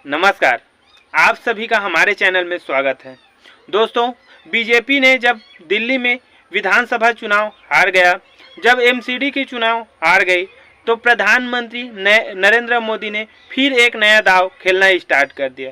नमस्कार, आप सभी का हमारे चैनल में स्वागत है। दोस्तों, बीजेपी ने जब दिल्ली में विधानसभा चुनाव हार गया, जब एमसीडी की चुनाव हार गई, तो प्रधानमंत्री नरेंद्र मोदी ने फिर एक नया दांव खेलना स्टार्ट कर दिया।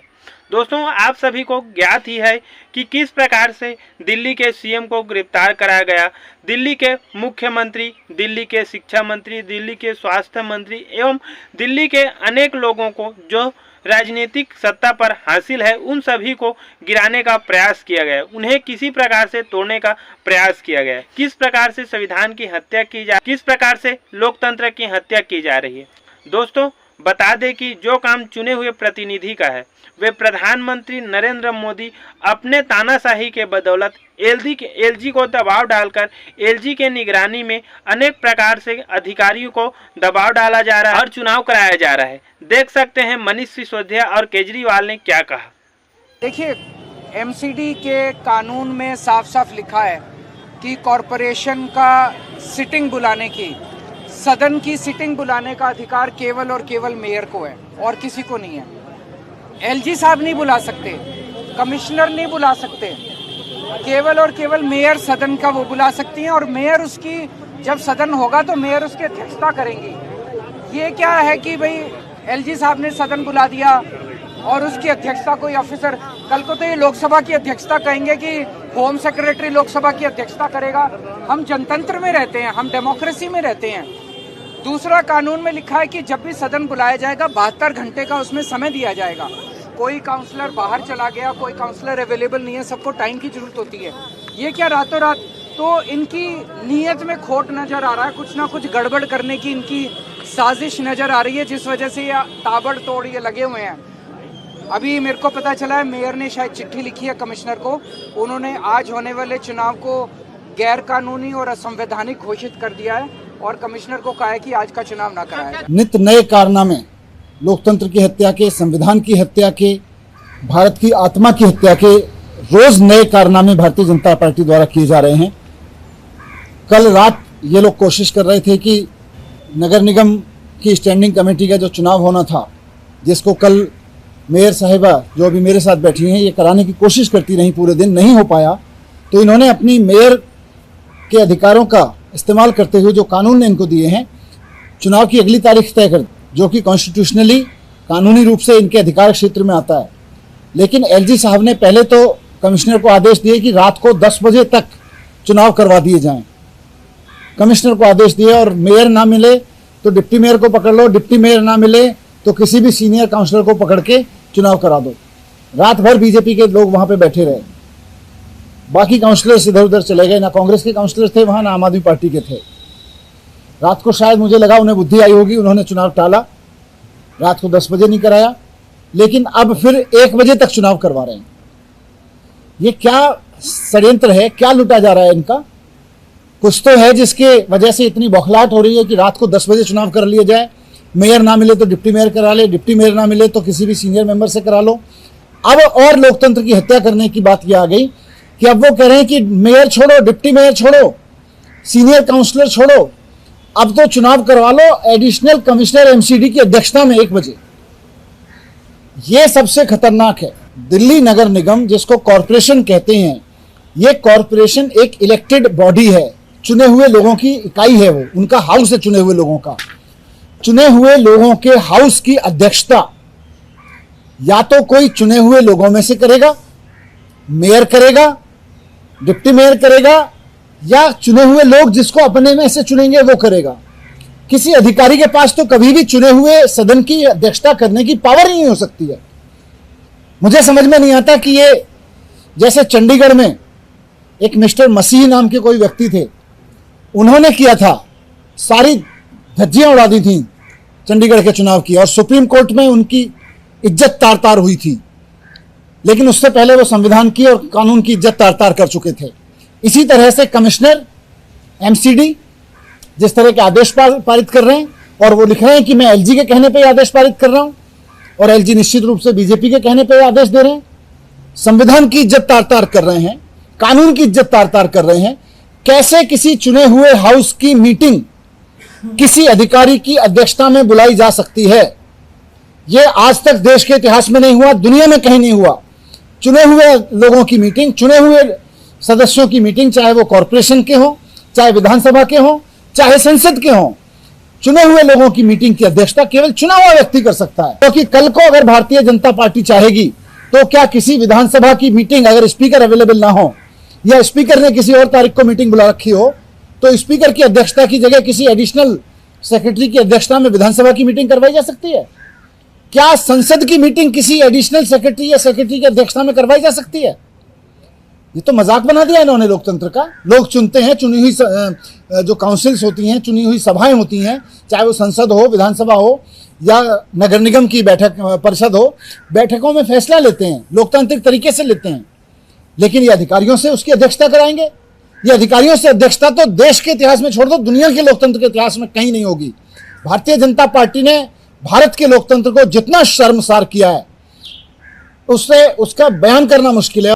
दोस्तों, आप सभी को ज्ञात ही है कि किस प्रकार से दिल्ली के सीएम को गिरफ्तार कराया गया, दिल्ली के मुख्यमंत्री, दिल्ली के शिक्षा मंत्री, दिल्ली के स्वास्थ्य मंत्री एवं दिल्ली के अनेक लोगों को जो राजनीतिक सत्ता पर हासिल है, उन सभी को गिराने का प्रयास किया गया, उन्हें किसी प्रकार से तोड़ने का प्रयास किया गया। किस प्रकार से संविधान की हत्या की जा, किस प्रकार से लोकतंत्र की हत्या की जा रही है। दोस्तों, बता दें कि जो काम चुने हुए प्रतिनिधि का है, वे प्रधानमंत्री नरेंद्र मोदी अपने तानाशाही के बदौलत एलजी को दबाव डालकर एलजी के निगरानी में अनेक प्रकार से अधिकारियों को दबाव डाला जा रहा है और चुनाव कराया जा रहा है। देख सकते हैं मनीष सिसोदिया और केजरीवाल ने क्या कहा। देखिए, एमसीडी के कानून में साफ साफ लिखा है कि कॉरपोरेशन का सिटिंग बुलाने की, सदन की सिटिंग बुलाने का अधिकार केवल और केवल मेयर को है और किसी को नहीं है। एलजी साहब नहीं बुला सकते, कमिश्नर नहीं बुला सकते, केवल और केवल मेयर सदन का वो बुला सकती हैं और मेयर उसकी, जब सदन होगा तो मेयर उसकी अध्यक्षता करेंगी। ये क्या है कि भाई एलजी साहब ने सदन बुला दिया और उसकी अध्यक्षता कोई ऑफिसर, कल को तो ये लोकसभा की अध्यक्षता कहेंगे कि होम सेक्रेटरी लोकसभा की अध्यक्षता करेगा। हम जनतंत्र में रहते हैं, हम डेमोक्रेसी में रहते हैं। दूसरा, कानून में लिखा है कि जब भी सदन बुलाया जाएगा 72 घंटे का उसमें समय दिया जाएगा। कोई काउंसलर बाहर चला गया, कोई काउंसलर अवेलेबल नहीं है, सबको टाइम की जरूरत होती है। ये क्या रातों रात, तो इनकी नीयत में खोट नजर आ रहा है, कुछ ना कुछ गड़बड़ करने की इनकी साजिश नजर आ रही है, जिस वजह से ये ताबड़तोड़ ये लगे हुए हैं। अभी मेरे को पता चला है मेयर ने शायद चिट्ठी लिखी है कमिश्नर को, उन्होंने आज होने वाले चुनाव को गैर कानूनी और असंवैधानिक घोषित कर दिया है और कमिश्नर को कहा है कि आज का चुनाव ना कराए। नित नए कारनामे, लोकतंत्र की हत्या के, संविधान की हत्या के, भारत की आत्मा की हत्या के रोज नए कारनामे भारतीय जनता पार्टी द्वारा किए जा रहे हैं। कल रात ये लोग कोशिश कर रहे थे कि नगर निगम की स्टैंडिंग कमेटी का जो चुनाव होना था, जिसको कल मेयर साहिबा जो अभी मेरे साथ बैठी हैं, ये कराने की कोशिश करती रही, पूरे दिन नहीं हो पाया, तो इन्होंने अपनी मेयर के अधिकारों का इस्तेमाल करते हुए जो कानून ने इनको दिए हैं, चुनाव की अगली तारीख तय कर, जो कि कॉन्स्टिट्यूशनली कानूनी रूप से इनके अधिकार क्षेत्र में आता है। लेकिन एलजी साहब ने पहले तो कमिश्नर को आदेश दिए कि रात को 10 बजे तक चुनाव करवा दिए जाएं। कमिश्नर को आदेश दिए और मेयर ना मिले तो डिप्टी मेयर को पकड़ लो, डिप्टी मेयर ना मिले तो किसी भी सीनियर काउंसलर को पकड़ के चुनाव करा दो। रात भर बीजेपी के लोग वहां पे बैठे रहे, बाकी काउंसलर्स इधर उधर चले गए, ना कांग्रेस के काउंसलर्स थे वहां, ना आम आदमी पार्टी के थे। रात को शायद मुझे लगा उन्हें बुद्धि आई होगी, उन्होंने चुनाव टाला, रात को 10 बजे नहीं कराया, लेकिन अब फिर 1 बजे तक चुनाव करवा रहे हैं। ये क्या षड्यंत्र है, क्या लुटा जा रहा है इनका? कुछ तो है जिसके वजह से इतनी बौखलाहट हो रही है कि रात को 10 बजे चुनाव कर लिया जाए, मेयर ना मिले तो डिप्टी मेयर करा ले, डिप्टी मेयर ना मिले तो किसी भी सीनियर मेंबर से करा लो। अब और लोकतंत्र की हत्या करने की बात यह आ गई कि अब वो कह रहे हैं कि मेयर छोड़ो, डिप्टी मेयर छोड़ो, सीनियर काउंसलर छोड़ो, अब तो चुनाव करवा लो एडिशनल कमिश्नर एमसीडी की अध्यक्षता में 1 बजे। ये सबसे खतरनाक है। दिल्ली नगर निगम, जिसको कॉरपोरेशन कहते हैं, ये कॉरपोरेशन एक इलेक्टेड बॉडी है, चुने हुए लोगों की इकाई है, वो उनका हाउस है, चुने हुए लोगों का। चुने हुए लोगों के हाउस की अध्यक्षता या तो कोई चुने हुए लोगों में से करेगा, मेयर करेगा, डिप्टी मेयर करेगा, या चुने हुए लोग जिसको अपने में से चुनेंगे वो करेगा। किसी अधिकारी के पास तो कभी भी चुने हुए सदन की अध्यक्षता करने की पावर ही नहीं हो सकती है। मुझे समझ में नहीं आता कि ये, जैसे चंडीगढ़ में एक मिस्टर मसीह नाम के कोई व्यक्ति थे, उन्होंने किया था, सारी धज्जियां उड़ा दी थी चंडीगढ़ के चुनाव की, और सुप्रीम कोर्ट में उनकी इज्जत तार तार हुई थी, लेकिन उससे पहले वो संविधान की और कानून की इज्जत तार तार कर चुके थे। इसी तरह से कमिश्नर एमसीडी जिस तरह के आदेश पारित कर रहे हैं, और वो लिख रहे हैं कि मैं एलजी के कहने पे आदेश पारित कर रहा हूं, और एलजी निश्चित रूप से बीजेपी के कहने पे आदेश दे रहे हैं। संविधान की इज्जत तार तार कर रहे हैं, कानून की इज्जत तार तार कर रहे हैं। कैसे किसी चुने हुए हाउस की मीटिंग किसी अधिकारी की अध्यक्षता में बुलाई जा सकती है? ये आज तक देश के इतिहास में नहीं हुआ, दुनिया में कहीं नहीं हुआ। चुने हुए लोगों की मीटिंग, चुने हुए सदस्यों की मीटिंग, चाहे वो कॉरपोरेशन के हों, चाहे विधानसभा के हों, चाहे संसद के हों, चुने हुए लोगों की मीटिंग की अध्यक्षता केवल चुना हुआ व्यक्ति कर सकता है। क्योंकि कल को अगर भारतीय जनता पार्टी चाहेगी तो क्या किसी विधानसभा की मीटिंग अगर स्पीकर अवेलेबल ना हो या स्पीकर ने किसी और तारीख को मीटिंग बुला रखी हो तो स्पीकर की अध्यक्षता की जगह किसी एडिशनल सेक्रेटरी की अध्यक्षता में विधानसभा की मीटिंग करवाई जा सकती है? क्या संसद की मीटिंग किसी एडिशनल सेक्रेटरी या सेक्रेटरी की अध्यक्षता में करवाई जा सकती है? ये तो मजाक बना दिया इन्होंने लोकतंत्र का। लोग चुनते हैं, चुनी हुई जो काउंसिल्स होती हैं, चुनी हुई सभाएं होती हैं, चाहे वो संसद हो, विधानसभा हो या नगर निगम की बैठक परिषद हो, बैठकों में फैसला लेते हैं, लोकतांत्रिक तरीके से लेते हैं। लेकिन ये अधिकारियों से उसकी अध्यक्षता कराएंगे? ये अधिकारियों से अध्यक्षता तो देश के इतिहास में छोड़ दो, दुनिया के लोकतंत्र के इतिहास में कहीं नहीं होगी। भारतीय जनता पार्टी ने भारत के लोकतंत्र को जितना शर्मसार किया है उससे उसका बयान करना मुश्किल है।